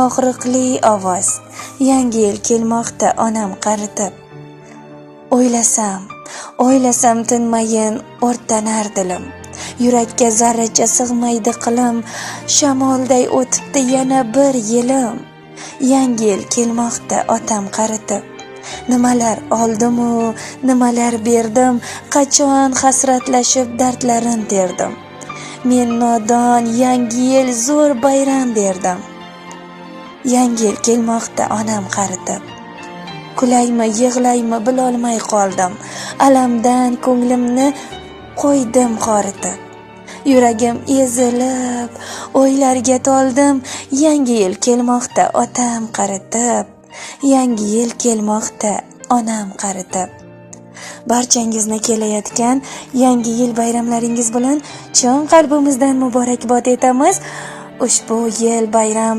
og'riqli ovoz. Yangi yil kelmoqda onam qaritib. O'ylasam tinmayin o'rtanar dilim. Yurakka zarracha sig'maydi qilim. Shamolday o'tibdi yana bir yilim. Yangi yil kelmoqda otam qaritib. Nimalar oldimu, nimalar berdim, qachon hasratlashib dardlarin terdim. Men nodon yangi yil zo'r bayram derdim. Yangi yil kelmoqda onam qaritib. Kulaymi, yig'laymi bilolmay qoldim. Alamdan ko'nglimni qo'ydim qoritib. Yuragim ezilib, o'ylarga toldim. Yangi yil kelmoqda otam qaritib. Yangi yil kelmoqda onam qaritib. Barchangizni kelayotgan yangi yil bayramlaringiz bilan chin qalbimizdan muborakbod etamiz. Ushbu yil bayram